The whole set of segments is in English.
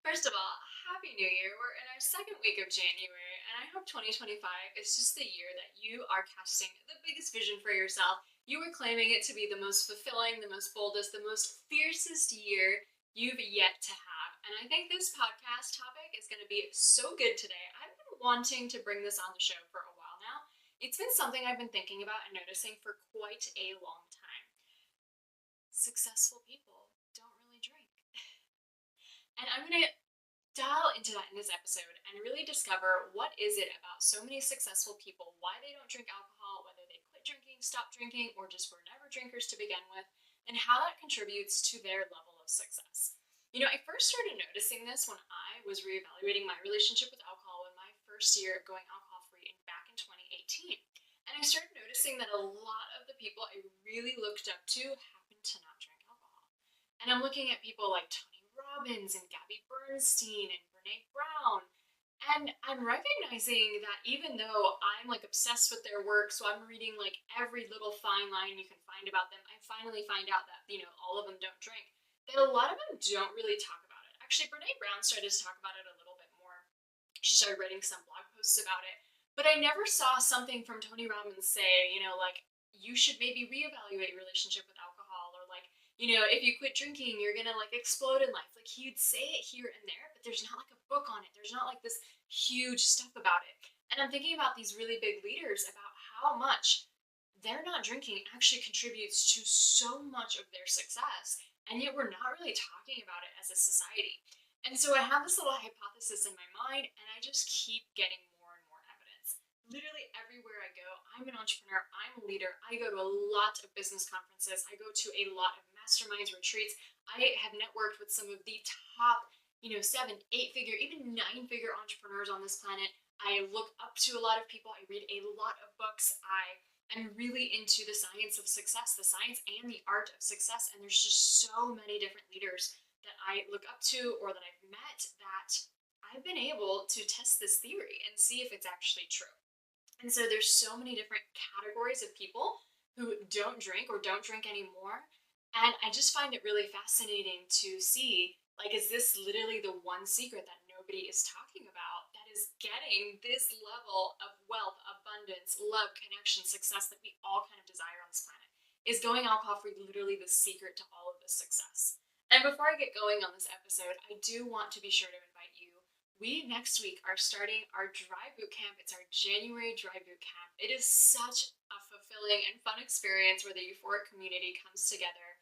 First of all, Happy New Year. We're in our second week of January, and I hope 2025 is just the year that you are casting the biggest vision for yourself. You are claiming it to be the most fulfilling, the most boldest, the most fiercest year you've yet to have. And I think this podcast topic is going to be so good today. I've been wanting to bring this on the show for a while now. It's been something I've been thinking about and noticing for quite a long time. Successful people don't really drink. And I'm going to dial into that in this episode and really discover what is it about so many successful people, why they don't drink alcohol, whether they quit drinking, stop drinking, or just were never drinkers to begin with, and how that contributes to their level of success. I first started noticing this when I was reevaluating my relationship with alcohol in my first year of going alcohol free back in 2018. And I started noticing that a lot of the people I really looked up to happened to not drink alcohol. And I'm looking at people like Robbins and Gabby Bernstein and Brene Brown. And I'm recognizing that even though I'm like obsessed with their work, so I'm reading like every little fine line you can find about them, I finally find out that, all of them don't drink, that a lot of them don't really talk about it. Actually, Brene Brown started to talk about it a little bit more. She started writing some blog posts about it. But I never saw something from Tony Robbins say, like, you should maybe reevaluate your relationship with alcohol, or like, if you quit drinking, you're gonna like explode in life. Like he'd say it here and there, but there's not like a book on it. There's not like this huge stuff about it. And I'm thinking about these really big leaders about how much they're not drinking actually contributes to so much of their success. And yet we're not really talking about it as a society. And so I have this little hypothesis in my mind, and I just keep getting more and more evidence. Literally everywhere I go, I'm an entrepreneur, I'm a leader. I go to a lot of business conferences. I go to a lot of masterminds, retreats. I have networked with some of the top, 7, 8 figure, even 9 figure entrepreneurs on this planet. I look up to a lot of people. I read a lot of books. I am really into the science of success, the science and the art of success. And there's just so many different leaders that I look up to or that I've met that I've been able to test this theory and see if it's actually true. And so there's so many different categories of people who don't drink or don't drink anymore. And I just find it really fascinating to see, like, is this literally the one secret that nobody is talking about that is getting this level of wealth, abundance, love, connection, success that we all kind of desire on this planet? Is going alcohol free literally the secret to all of this success? And before I get going on this episode, I do want to be sure to invite you. We next week are starting our dry boot camp. It's our January dry boot camp. It is such a fulfilling and fun experience where the euphoric community comes together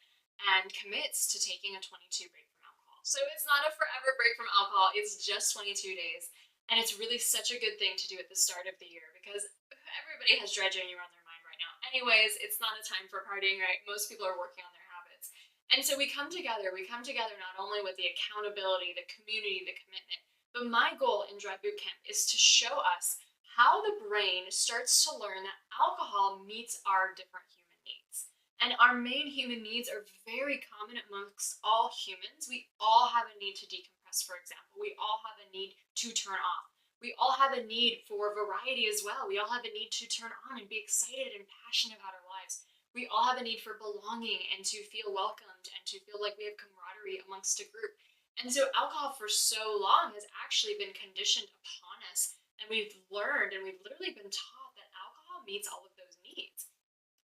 and commits to taking a 22 break from alcohol. So it's not a forever break from alcohol, it's just 22 days. And it's really such a good thing to do at the start of the year because everybody has dry January on their mind right now. Anyways, it's not a time for partying, right? Most people are working on their habits. And so we come together not only with the accountability, the community, the commitment, but my goal in dry boot camp is to show us how the brain starts to learn that alcohol meets our different human needs. And our main human needs are very common amongst all humans. We all have a need to decompress, for example. We all have a need to turn off. We all have a need for variety as well. We all have a need to turn on and be excited and passionate about our lives. We all have a need for belonging and to feel welcomed and to feel like we have camaraderie amongst a group. And so alcohol for so long has actually been conditioned upon us, and we've learned and we've literally been taught that alcohol meets all of those needs.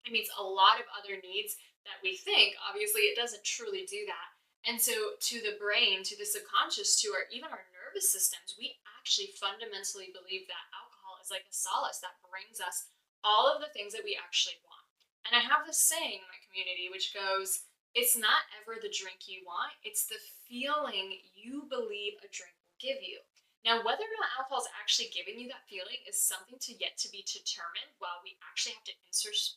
It meets a lot of other needs that we think. Obviously, it doesn't truly do that. And so to the brain, to the subconscious, to even our nervous systems, we actually fundamentally believe that alcohol is like a solace that brings us all of the things that we actually want. And I have this saying in my community which goes, it's not ever the drink you want, it's the feeling you believe a drink will give you. Now, whether or not alcohol is actually giving you that feeling is something to yet to be determined while we actually have to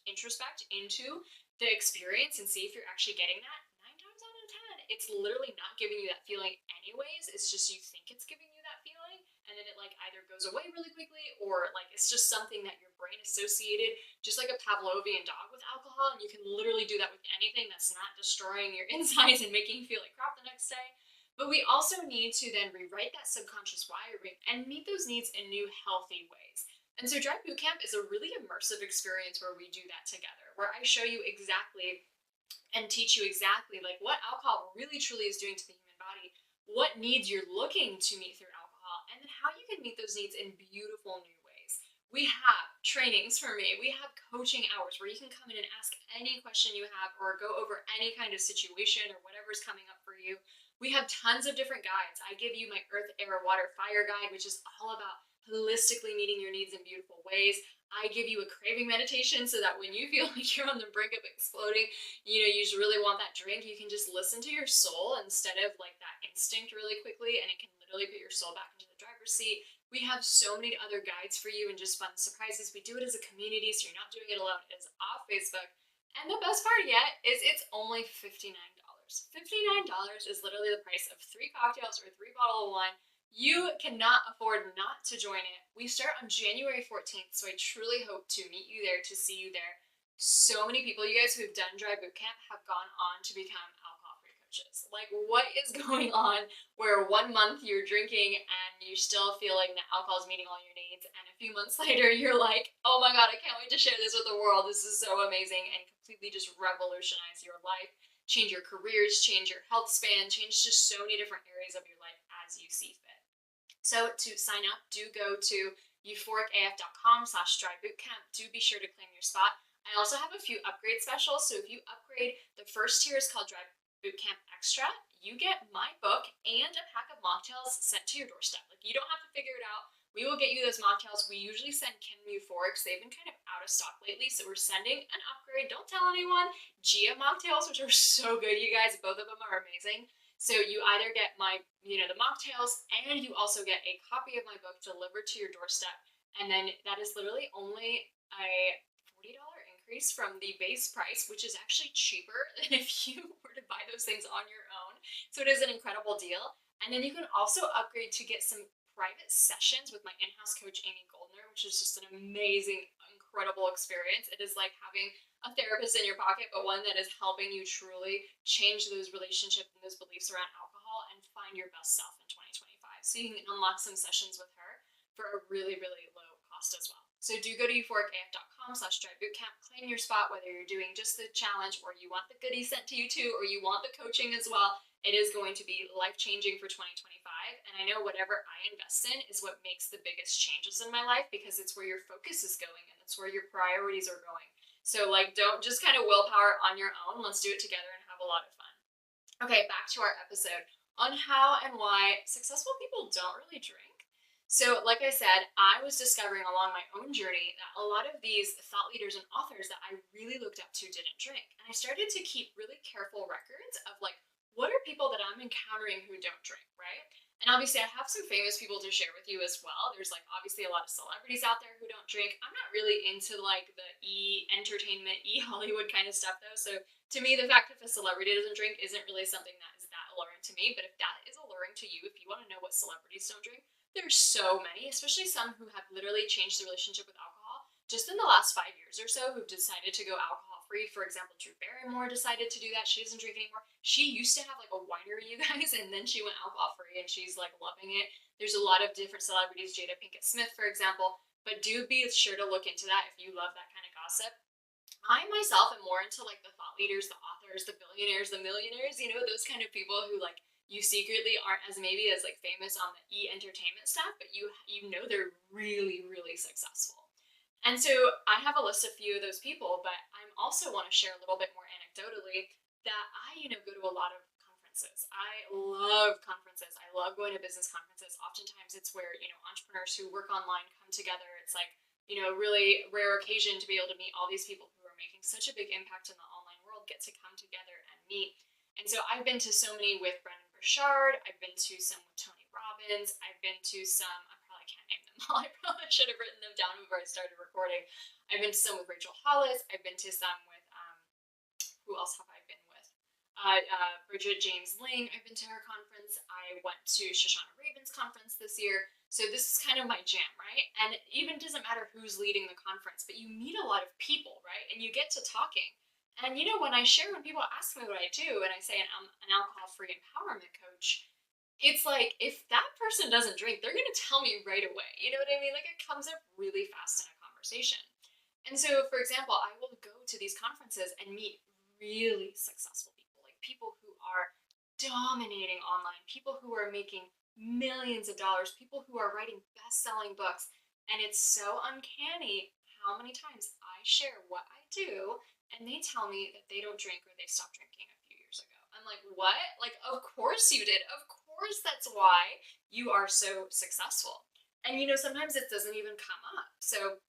introspect into the experience and see if you're actually getting that. 9 times out of 10, it's literally not giving you that feeling anyways. It's just you think it's giving you that feeling, and then it like either goes away really quickly or like it's just something that your brain associated, just like a Pavlovian dog with alcohol. And you can literally do that with anything that's not destroying your insides and making you feel like crap the next day. But we also need to then rewrite that subconscious wiring and meet those needs in new, healthy ways. And so Dry Boot Camp is a really immersive experience where we do that together, where I show you exactly and teach you exactly like what alcohol really truly is doing to the human body, what needs you're looking to meet through alcohol, and then how you can meet those needs in beautiful new ways. We have trainings for me. We have coaching hours where you can come in and ask any question you have or go over any kind of situation or whatever's coming up for you. We have tons of different guides. I give you my Earth, Air, Water, Fire guide, which is all about holistically meeting your needs in beautiful ways. I give you a craving meditation so that when you feel like you're on the brink of exploding, you just really want that drink, you can just listen to your soul instead of like that instinct really quickly, and it can literally put your soul back into the driver's seat. We have so many other guides for you and just fun surprises. We do it as a community, so you're not doing it alone. It's off Facebook. And the best part yet is it's only $59. $59 is literally the price of 3 cocktails or 3 bottles of wine. You cannot afford not to join it. We start on January 14th, so I truly hope to meet you there, to see you there. So many people, you guys who've done dry boot camp, have gone on to become alcohol-free coaches. Like, what is going on where 1 month you're drinking and you're still feeling that alcohol is meeting all your needs, and a few months later you're like, oh my god, I can't wait to share this with the world. This is so amazing, and completely just revolutionize your life, change your careers, change your health span, change just so many different areas of your life as you see fit. So to sign up, do go to euphoricaf.com/drybootcamp. Do be sure to claim your spot. I also have a few upgrade specials. So if you upgrade, the first tier is called Dry Bootcamp Extra. You get my book and a pack of mocktails sent to your doorstep. Like, you don't have to figure it out. We will get you those mocktails. We usually send Kim Euphorics. They've been kind of out of stock lately, so we're sending an upgrade. Don't tell anyone. Gia mocktails, which are so good, you guys. Both of them are amazing. So you either get my, the mocktails, and you also get a copy of my book delivered to your doorstep. And then that is literally only a $40 increase from the base price, which is actually cheaper than if you were to buy those things on your own. So it is an incredible deal. And then you can also upgrade to get some private sessions with my in-house coach, Amy Goldner, which is just an amazing, incredible experience. It is like having a therapist in your pocket, but one that is helping you truly change those relationships and those beliefs around alcohol and find your best self in 2025. So you can unlock some sessions with her for a really, really low cost as well. So do go to euphoricaf.com/drybootcamp, claim your spot, whether you're doing just the challenge or you want the goodies sent to you too, or you want the coaching as well. It is going to be life-changing for 2025. And I know whatever I invest in is what makes the biggest changes in my life, because it's where your focus is going and it's where your priorities are going. So don't just kind of willpower on your own. Let's do it together and have a lot of fun. Okay, back to our episode on how and why successful people don't really drink. So like I said, I was discovering along my own journey that a lot of these thought leaders and authors that I really looked up to didn't drink. And I started to keep really careful records of what are people that I'm encountering who don't drink, right? And obviously I have some famous people to share with you as well. There's obviously a lot of celebrities out there who don't drink. I'm not really into the entertainment, Hollywood kind of stuff though. So to me, the fact if a celebrity doesn't drink isn't really something that is that alluring to me. But if that is alluring to you, if you want to know what celebrities don't drink, there's so many, especially some who have literally changed their relationship with alcohol just in the last 5 years or so, who've decided to go alcohol free. For example, Drew Barrymore decided to do that. She doesn't drink anymore. She used to have a winery, you guys, and then she went alcohol free and she's loving it. There's a lot of different celebrities, Jada Pinkett Smith, for example, but do be sure to look into that if you love that kind of gossip. I myself am more into the thought leaders, the authors, the billionaires, the millionaires, those kind of people who you secretly aren't as maybe as famous on the entertainment stuff, but you know they're really, really successful. And so I have a list of few of those people, but I also want to share a little bit more anecdotally that I, go to a lot of conferences. I love conferences. I love going to business conferences. Oftentimes it's where, entrepreneurs who work online come together. It's a really rare occasion to be able to meet all these people who are making such a big impact in the online world, get to come together and meet. And so I've been to so many with Brene Brown. I've been to some with Tony Robbins. I've been to some, I probably can't name them all. I probably should have written them down before I started recording. I've been to some with Rachel Hollis. I've been to some with, who else have I been with? Bridget James Ling. I've been to her conference. I went to Shoshana Raven's conference this year. So this is kind of my jam, right? And it even doesn't matter who's leading the conference, but you meet a lot of people, right? And you get to talking. And when people ask me what I do, and I say I'm an alcohol-free empowerment coach, it's if that person doesn't drink, they're going to tell me right away. You know what I mean? It comes up really fast in a conversation. And so, for example, I will go to these conferences and meet really successful people, people who are dominating online, people who are making millions of dollars, people who are writing best-selling books. And it's so uncanny how many times I share what I do and they tell me that they don't drink or they stopped drinking a few years ago. I'm like, what? Like, of course you did. Of course that's why you are so successful. And sometimes it doesn't even come up. So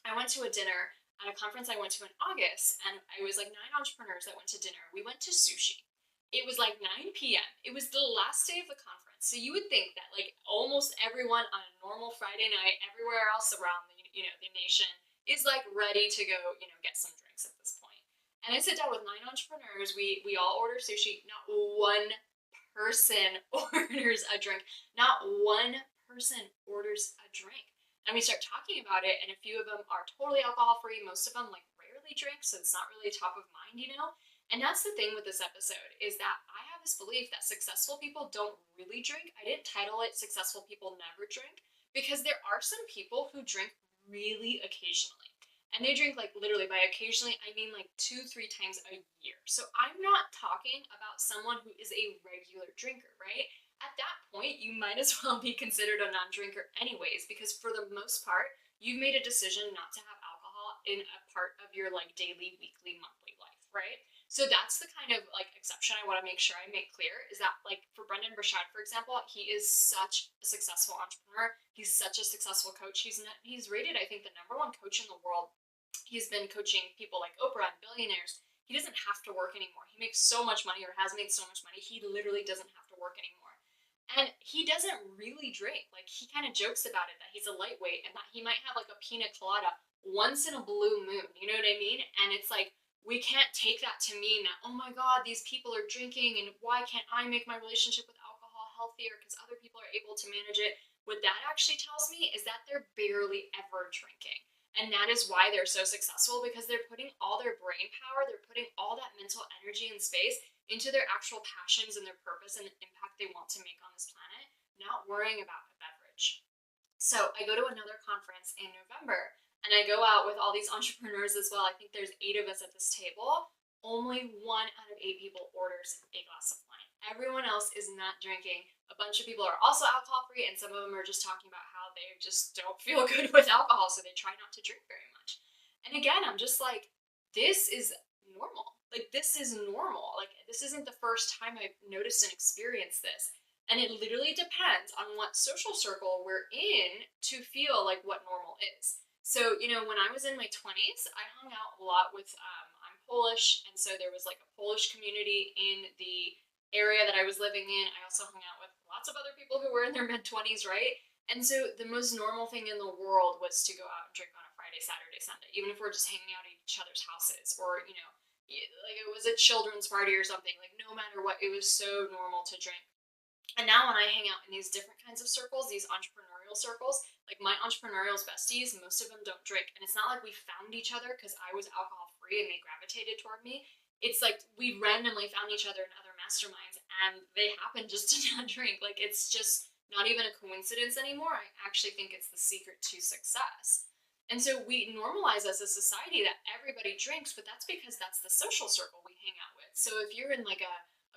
I went to a dinner at a conference I went to in August, and it was like 9 entrepreneurs that went to dinner. We went to sushi. It was like 9 p.m. It was the last day of the conference. So you would think that like almost everyone on a normal Friday night, everywhere else around the nation is like ready to go, get some drinks at this point. And I sit down with 9 entrepreneurs. We all order sushi. Not one person orders a drink. Not one person orders a drink. And we start talking about it, and a few of them are totally alcohol free. Most of them like rarely drink, so it's not really top of mind. And that's the thing with this episode is that I have this belief that successful people don't really drink. I didn't title it Successful People Never Drink because there are some people who drink really occasionally. And they drink like literally by occasionally, I mean like 2-3 times a year. So I'm not talking about someone who is a regular drinker, right? At that point, you might as well be considered a non-drinker anyways, because for the most part, you've made a decision not to have alcohol in a part of your like daily, weekly, monthly life, right? So that's the kind of like exception I want to make sure I make clear is that like for Brendan Burchard, for example, he is such a successful entrepreneur. He's such a successful coach. He's rated, I think, the #1 coach in the world. He's been coaching people like Oprah and billionaires. He doesn't have to work anymore. He makes so much money or has made so much money. He literally doesn't have to work anymore. And he doesn't really drink. Like, he kind of jokes about it that he's a lightweight and that he might have like a pina colada once in a blue moon. You know what I mean? And it's like, we can't take that to mean that, oh my God, these people are drinking and why can't I make my relationship with alcohol healthier because other people are able to manage it? What that actually tells me is that they're barely ever drinking. And that is why they're so successful because they're putting all their brain power, they're putting all that mental energy and space into their actual passions and their purpose and the impact they want to make on this planet, not worrying about a beverage. So I go to another conference in November and I go out with all these entrepreneurs as well. I think there's 8 of us at this table. Only 1 out of 8 people orders a glass of wine. Everyone else is not drinking. A bunch of people are also alcohol free, and some of them are just talking about how they just don't feel good with alcohol, so they try not to drink very much. And again, I'm just like, this is normal. Like, this is normal. Like, this isn't the first time I've noticed and experienced this. And it literally depends on what social circle we're in to feel like what normal is. So, when I was in my 20s, I hung out a lot with, I'm Polish, and so there was like a Polish community in the area that I was living in. I also hung out with lots of other people who were in their mid-20s, right? And so the most normal thing in the world was to go out and drink on a Friday, Saturday, Sunday, even if we're just hanging out at each other's houses or, like it was a children's party or something. Like, no matter what, it was so normal to drink. And now when I hang out in these different kinds of circles, these entrepreneurial circles, like my entrepreneurial besties, most of them don't drink. And it's not like we found each other because I was alcohol free and they gravitated toward me. It's like we randomly found each other in other masterminds and they happen just to not drink. Like, it's just not even a coincidence anymore. I actually think it's the secret to success. And so we normalize as a society that everybody drinks, but that's because that's the social circle we hang out with. So if you're in like a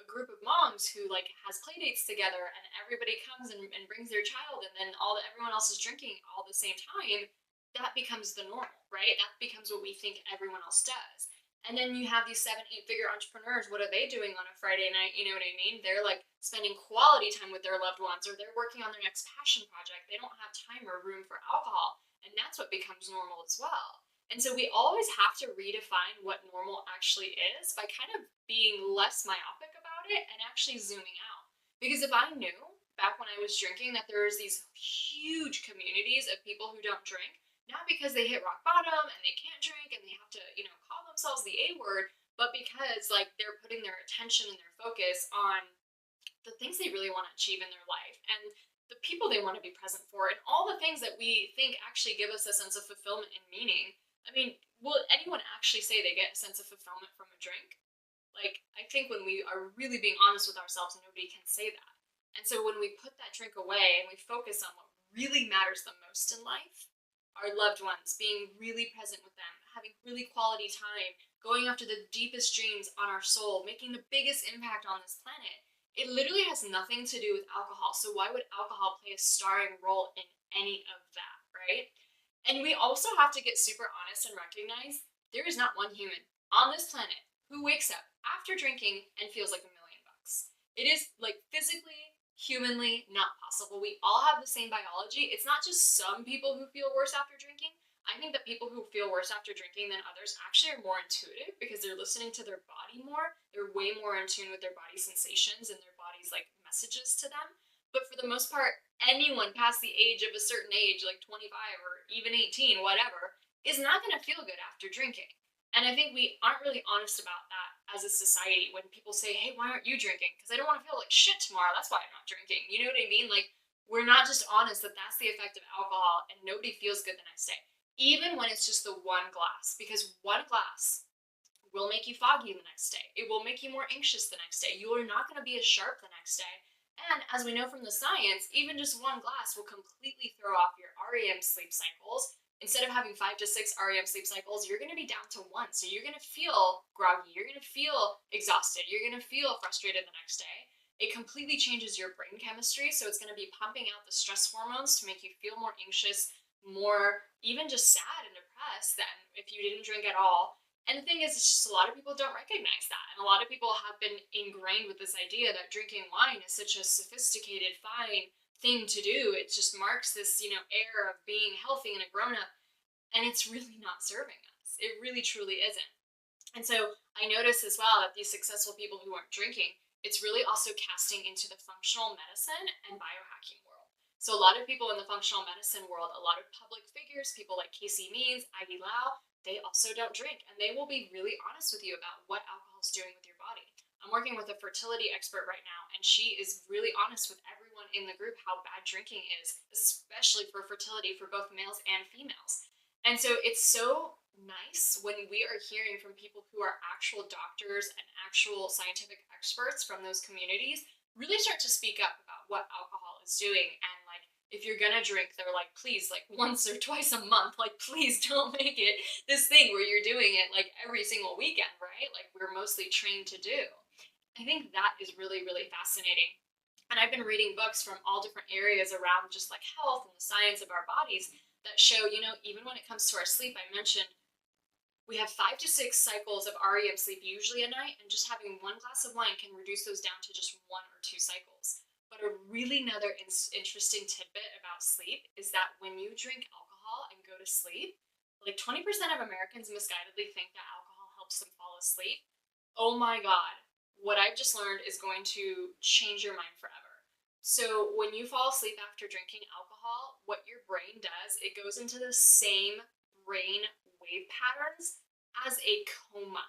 group of moms who like has play dates together and everybody comes and brings their child and then everyone else is drinking all the same time, that becomes the normal, right? That becomes what we think everyone else does. And then you have these 7-8 figure entrepreneurs. What are they doing on a Friday night? You know what I mean? They're like spending quality time with their loved ones or they're working on their next passion project. They don't have time or room for alcohol. And that's what becomes normal as well. And so we always have to redefine what normal actually is by kind of being less myopic about it and actually zooming out. Because if I knew back when I was drinking that there's these huge communities of people who don't drink, not because they hit rock bottom and they can't drink and they have to, call themselves the A word, but because like they're putting their attention and their focus on the things they really want to achieve in their life and the people they want to be present for and all the things that we think actually give us a sense of fulfillment and meaning. I mean, will anyone actually say they get a sense of fulfillment from a drink? Like, I think when we are really being honest with ourselves, nobody can say that. And so when we put that drink away and we focus on what really matters the most in life, our loved ones, being really present with them, having really quality time, going after the deepest dreams on our soul, making the biggest impact on this planet, It literally has nothing to do with alcohol. So why would alcohol play a starring role in any of that, right? And we also have to get super honest and recognize there is not one human on this planet who wakes up after drinking and feels like $1 million. It is like physically, humanly not possible. We all have the same biology. It's not just some people who feel worse after drinking. I think that people who feel worse after drinking than others actually are more intuitive because they're listening to their body more. They're way more in tune with their body sensations and their body's like messages to them. But for the most part, anyone past the age of a certain age, like 25 or even 18, whatever, is not going to feel good after drinking. And I think we aren't really honest about that as a society when people say, hey, why aren't you drinking? Because I don't want to feel like shit tomorrow. That's why I'm not drinking. You know what I mean? Like, we're not just honest that that's the effect of alcohol and nobody feels good the next day, even when it's just the one glass, because one glass will make you foggy the next day. It will make you more anxious the next day. You are not going to be as sharp the next day. And as we know from the science, even just one glass will completely throw off your REM sleep cycles. Instead of having 5 to 6 REM sleep cycles, you're going to be down to one. So you're going to feel groggy. You're going to feel exhausted. You're going to feel frustrated the next day. It completely changes your brain chemistry. So it's going to be pumping out the stress hormones to make you feel more anxious, more even just sad and depressed than if you didn't drink at all. And the thing is, it's just a lot of people don't recognize that. And a lot of people have been ingrained with this idea that drinking wine is such a sophisticated, fine thing to do. It just marks this, air of being healthy and a grown up. And it's really not serving us. It really, truly isn't. And so I noticed as well that these successful people who aren't drinking, it's really also casting into the functional medicine and biohacking world. So a lot of people in the functional medicine world, a lot of public figures, people like Casey Means, Ivy Lau, they also don't drink, and they will be really honest with you about what alcohol is doing with your body. I'm working with a fertility expert right now, and she is really honest with everyone in the group how bad drinking is, especially for fertility for both males and females. And so it's so nice when we are hearing from people who are actual doctors and actual scientific experts from those communities really start to speak up about what alcohol is doing. And like, if you're gonna drink, they're like, please, like once or twice a month, like please don't make it this thing where you're doing it like every single weekend, right? Like we're mostly trained to do. I think that is really, really fascinating. And I've been reading books from all different areas around just like health and the science of our bodies that show, even when it comes to our sleep, I mentioned we have 5 to 6 cycles of REM sleep usually a night, and just having one glass of wine can reduce those down to just 1 or 2 cycles. But a really another interesting tidbit about sleep is that when you drink alcohol and go to sleep, like 20% of Americans misguidedly think that alcohol helps them fall asleep. Oh my God. What I've just learned is going to change your mind forever. So when you fall asleep after drinking alcohol, what your brain does, it goes into the same brain wave patterns as a coma.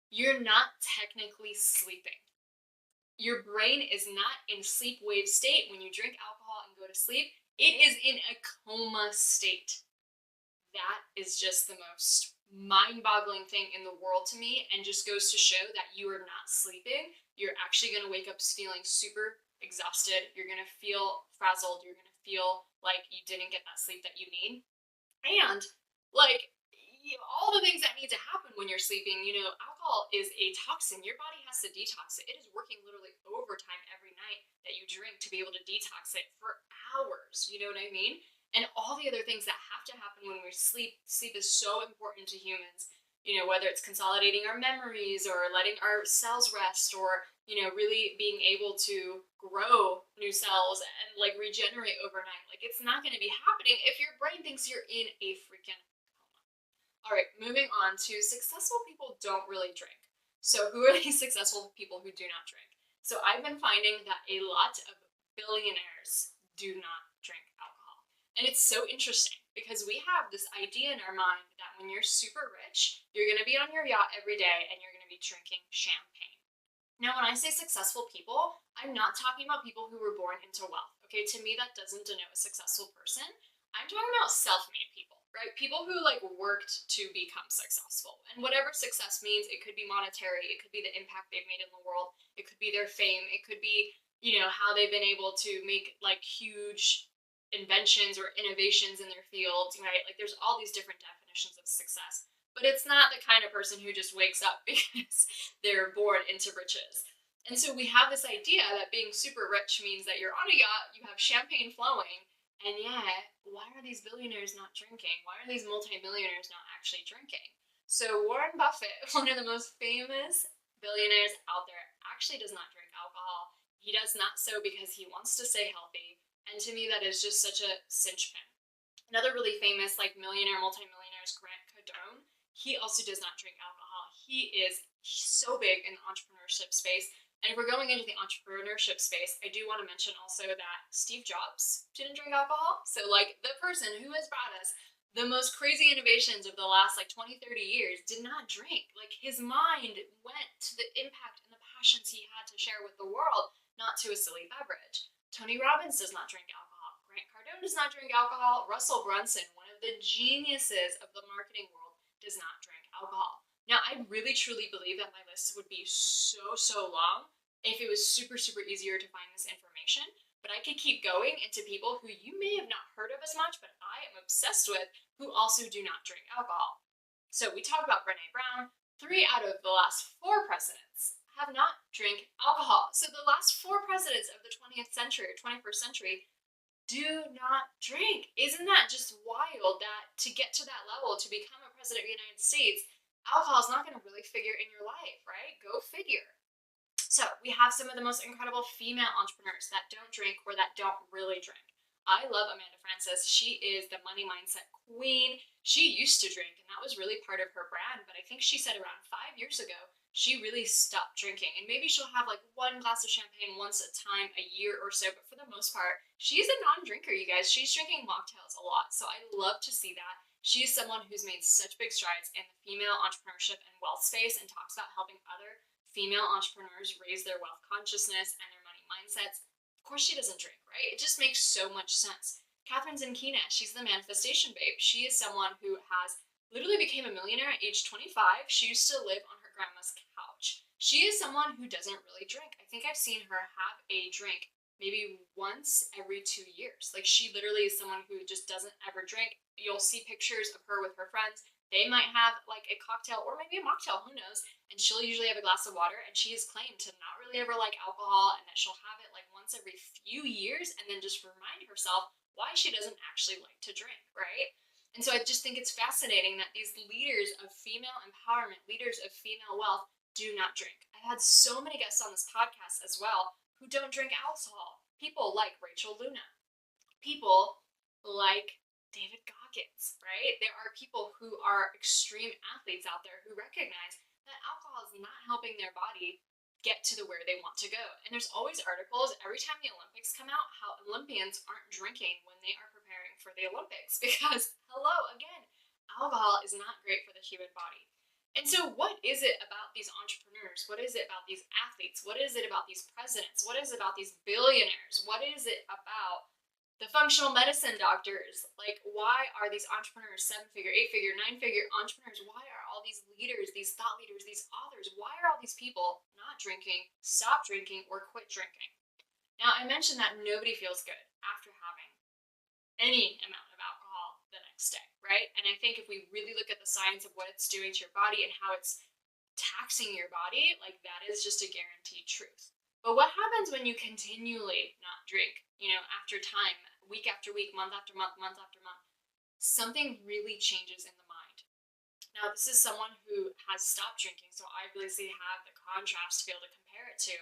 You're not technically sleeping. Your brain is not in sleep wave state when you drink alcohol and go to sleep. It is in a coma state. That is just the most mind-boggling thing in the world to me, and just goes to show that you are not sleeping. You're actually going to wake up feeling super exhausted. You're going to feel frazzled. You're going to feel like you didn't get that sleep that you need. And like all the things that need to happen when you're sleeping, alcohol is a toxin. Your body has to detox it. It is working literally overtime every night that you drink to be able to detox it for hours. You know what I mean? And all the other things that have to happen when we sleep. Sleep is so important to humans, whether it's consolidating our memories or letting our cells rest, or, really being able to grow new cells and like regenerate overnight. Like it's not going to be happening if your brain thinks you're in a freaking coma. All right, moving on to successful people don't really drink. So who are these successful people who do not drink? So I've been finding that a lot of billionaires do not drink alcohol. And it's so interesting because we have this idea in our mind that when you're super rich, you're going to be on your yacht every day and you're going to be drinking champagne. Now, when I say successful people, I'm not talking about people who were born into wealth. Okay, to me, that doesn't denote a successful person. I'm talking about self-made people, right? People who like worked to become successful. And whatever success means, it could be monetary, it could be the impact they've made in the world, it could be their fame, it could be, how they've been able to make like huge inventions or innovations in their fields, right? Like there's all these different definitions of success. But it's not the kind of person who just wakes up because they're born into riches. And so we have this idea that being super rich means that you're on a yacht, you have champagne flowing, and yet, why are these billionaires not drinking? Why are these multimillionaires not actually drinking? So Warren Buffett, one of the most famous billionaires out there, actually does not drink alcohol. He does not so because he wants to stay healthy. And to me, that is just such a cinch pin. Another really famous, like millionaire, multimillionaire is Grant Cardone. He also does not drink alcohol. He's so big in the entrepreneurship space. And if we're going into the entrepreneurship space, I do want to mention also that Steve Jobs didn't drink alcohol. So, like, the person who has brought us the most crazy innovations of the last like 20, 30 years did not drink. Like, his mind went to the impact and the passions he had to share with the world, not to a silly beverage. Tony Robbins does not drink alcohol. Grant Cardone does not drink alcohol. Russell Brunson, one of the geniuses of the marketing world, does not drink alcohol. Now, I really truly believe that my list would be so long if it was super easier to find this information. But I could keep going into people who you may have not heard of as much, but I am obsessed with, who also do not drink alcohol. So we talk about Brene Brown. 3 out of the last 4 presidents have not drank alcohol. So the last 4 presidents of the 20th century or 21st century do not drink. Isn't that just wild that to get to that level, to become a president of the United States, alcohol is not going to really figure in your life, right? Go figure. So we have some of the most incredible female entrepreneurs that don't drink or that don't really drink. I love Amanda Frances. She is the money mindset queen. She used to drink, and that was really part of her brand. But I think she said around 5 years ago, she really stopped drinking. And maybe she'll have like 1 glass of champagne once a time a year or so. But for the most part, she's a non-drinker, you guys. She's drinking mocktails a lot. So I love to see that. She's someone who's made such big strides in the female entrepreneurship and wealth space and talks about helping other female entrepreneurs raise their wealth consciousness and their money mindsets. Of course, she doesn't drink, right? It just makes so much sense. Catherine Zenkina, she's the manifestation babe. She is someone who has literally became a millionaire at age 25. She used to live on her grandma's couch. She is someone who doesn't really drink. I think I've seen her have a drink maybe once every 2 years. Like, she literally is someone who just doesn't ever drink. You'll see pictures of her with her friends. They might have like a cocktail or maybe a mocktail, who knows? And she'll usually have a glass of water, and she has claimed to not really ever like alcohol and that she'll have it like once every few years and then just remind herself why she doesn't actually like to drink, right? And so I just think it's fascinating that these leaders of female empowerment, leaders of female wealth, do not drink. I had so many guests on this podcast as well who don't drink alcohol. People like Rachel Luna. People like David Goggins, right? There are people who are extreme athletes out there who recognize that alcohol is not helping their body get to where they want to go. And there's always articles every time the Olympics come out how Olympians aren't drinking when they are preparing for the Olympics because, hello, again, alcohol is not great for the human body. And so what is it about these entrepreneurs? What is it about these athletes? What is it about these presidents? What is it about these billionaires? What is it about the functional medicine doctors? Like, why are these entrepreneurs, 7-figure, 8-figure, 9-figure entrepreneurs, why are all these leaders, these thought leaders, these authors, why are all these people not drinking, stop drinking, or quit drinking? Now, I mentioned that nobody feels good after having any amount of alcohol the next day, right? And I think if we really look at the science of what it's doing to your body and how it's taxing your body, like, that is just a guaranteed truth. But what happens when you continually not drink, after time, week after week, month after month, month after month? Something really changes in the mind. Now, this is someone who has stopped drinking, so I really have the contrast to be able to compare it to.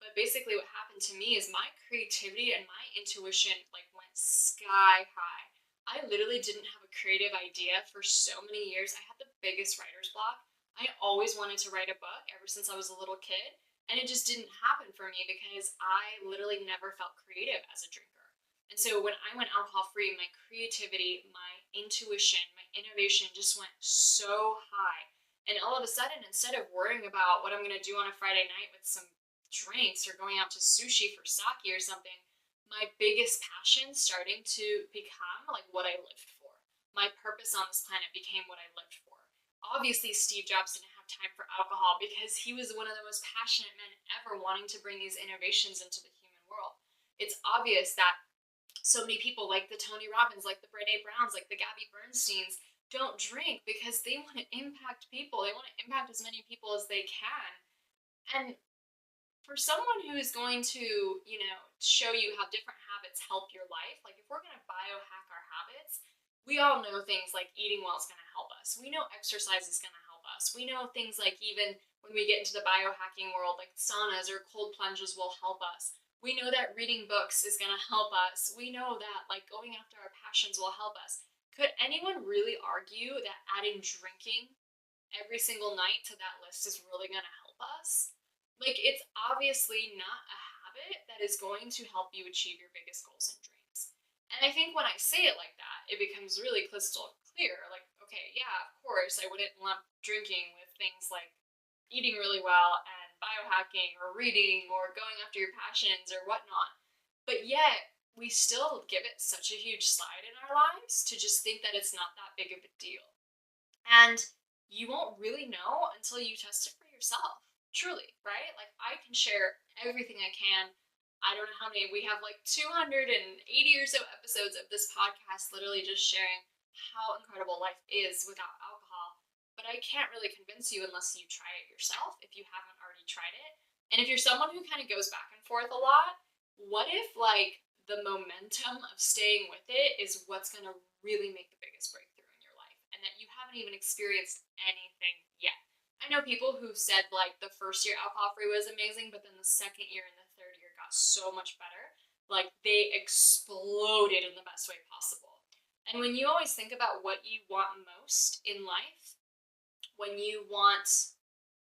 But basically what happened to me is my creativity and my intuition like went sky high. I literally didn't have a creative idea for so many years. I had the biggest writer's block. I always wanted to write a book ever since I was a little kid. And it just didn't happen for me because I literally never felt creative as a drinker. And so when I went alcohol free, my creativity, my intuition, my innovation just went so high. And all of a sudden, instead of worrying about what I'm going to do on a Friday night with some drinks or going out to sushi for sake or something, my biggest passion starting to become like what I lived for. My purpose on this planet became what I lived for. Obviously, Steve Jobs didn't have time for alcohol because he was one of the most passionate men ever wanting to bring these innovations into the human world. It's obvious that so many people like the Tony Robbins, like the Brene Browns, like the Gabby Bernsteins don't drink because they want to impact people. They want to impact as many people as they can. And for someone who is going to, show you how different habits help your life, like if we're going to biohack our habits, we all know things like eating well is going to help us. We know exercise is going to help us. We know things like even when we get into the biohacking world, like saunas or cold plunges will help us. We know that reading books is going to help us. We know that like going after our passions will help us. Could anyone really argue that adding drinking every single night to that list is really going to help us? Like, it's obviously not a habit that is going to help you achieve your biggest goals and dreams. And I think when I say it like that, it becomes really crystal clear. Like, okay, yeah, of course, I wouldn't lump drinking with things like eating really well and biohacking or reading or going after your passions or whatnot. But yet, we still give it such a huge slide in our lives to just think that it's not that big of a deal. And you won't really know until you test it for yourself, truly, right? Like, I can share everything I can. I don't know how many, we have like 280 or so episodes of this podcast, literally just sharing how incredible life is without alcohol. But I can't really convince you unless you try it yourself if you haven't already tried it. And if you're someone who kind of goes back and forth a lot, what if like the momentum of staying with it is what's going to really make the biggest breakthrough in your life, and that you haven't even experienced anything yet? I know people who said like the first year alcohol free was amazing, but then the second year and the third year got so much better. Like they exploded in the best way possible. And when you always think about what you want most in life, when you want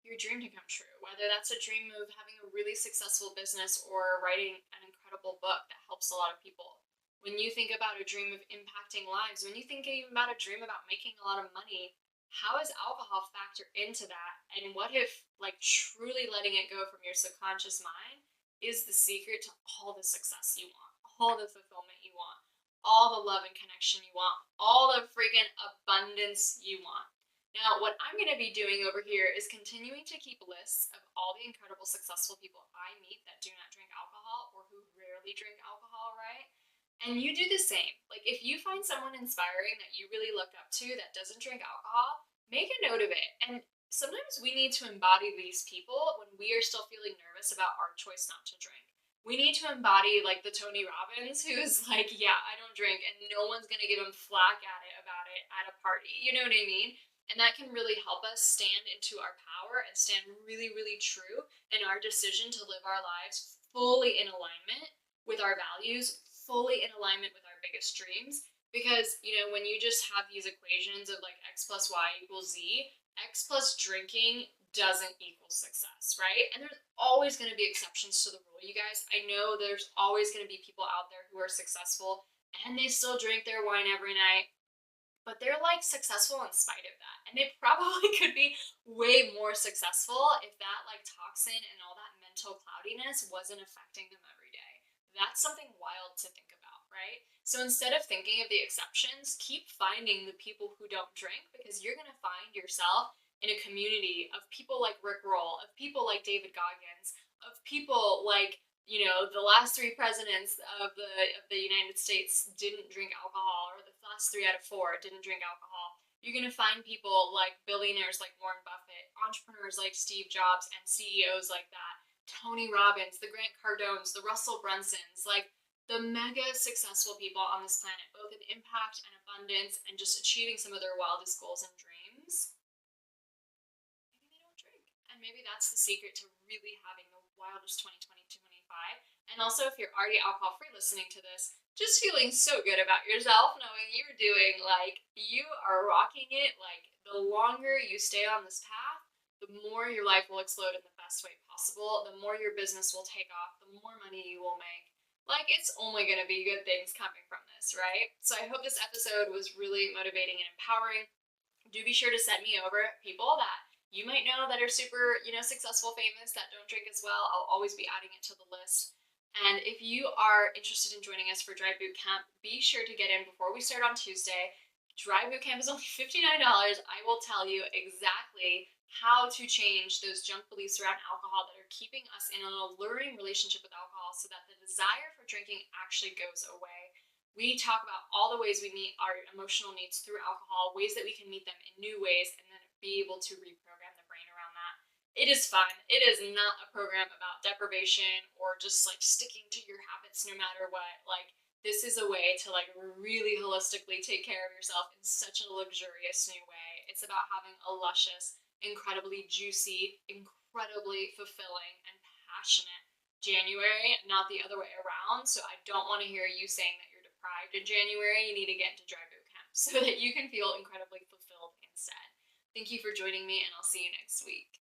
your dream to come true, whether that's a dream of having a really successful business or writing an incredible book that helps a lot of people, when you think about a dream of impacting lives, when you think even about a dream about making a lot of money, how does alcohol factor into that? And what if like truly letting it go from your subconscious mind is the secret to all the success you want, all the fulfillment you want, all the love and connection you want, all the freaking abundance you want? Now, what I'm going to be doing over here is continuing to keep lists of all the incredible successful people I meet that do not drink alcohol or who rarely drink alcohol, right? And you do the same. Like, if you find someone inspiring that you really look up to that doesn't drink alcohol, make a note of it. And sometimes we need to embody these people when we are still feeling nervous about our choice not to drink. We need to embody like the Tony Robbins who's like, yeah, I don't drink, and no one's going to give him flack at it about it at a party. You know what I mean? And that can really help us stand into our power and stand really, really true in our decision to live our lives fully in alignment with our values, fully in alignment with our biggest dreams. Because, when you just have these equations of like x plus y equals z, x plus drinking doesn't equal success, right? And there's always going to be exceptions to the rule, you guys. I know there's always going to be people out there who are successful and they still drink their wine every night, but they're like successful in spite of that. And they probably could be way more successful if that like toxin and all that mental cloudiness wasn't affecting them every day. That's something wild to think about, right? So instead of thinking of the exceptions, keep finding the people who don't drink, because you're going to find yourself in a community of people like Rick Roll, of people like David Goggins, of people like the last three presidents of the United States didn't drink alcohol, or the last 3 out of 4 didn't drink alcohol. You're gonna find people like billionaires like Warren Buffett, entrepreneurs like Steve Jobs, and CEOs like that, Tony Robbins, the Grant Cardones, the Russell Brunsons, like the mega successful people on this planet, both in impact and abundance, and just achieving some of their wildest goals and dreams. Maybe they don't drink. And maybe that's the secret to really having the wildest 2020-2025. And also, if you're already alcohol free listening to this, just feeling so good about yourself, knowing you're doing like, you are rocking it. Like, the longer you stay on this path, the more your life will explode in the best way possible, the more your business will take off, the more money you will make. Like, it's only going to be good things coming from this, right? So I hope this episode was really motivating and empowering. Do be sure to send me over people that you might know that are super, successful, famous, that don't drink as well. I'll always be adding it to the list. And if you are interested in joining us for Dry Boot Camp, be sure to get in before we start on Tuesday. Dry Boot Camp is only $59. I will tell you exactly how to change those junk beliefs around alcohol that are keeping us in an alluring relationship with alcohol, so that the desire for drinking actually goes away. We talk about all the ways we meet our emotional needs through alcohol, ways that we can meet them in new ways, and then be able to reprogram the brain around that. It is fun. It is not a program about deprivation or just like sticking to your habits no matter what. Like, this is a way to like really holistically take care of yourself in such a luxurious new way. It's about having a luscious, incredibly juicy, incredibly fulfilling and passionate January, not the other way around. So I don't want to hear you saying that you're deprived in January. You need to get into dry boot camp so that you can feel incredibly fulfilled instead. Thank you for joining me, and I'll see you next week.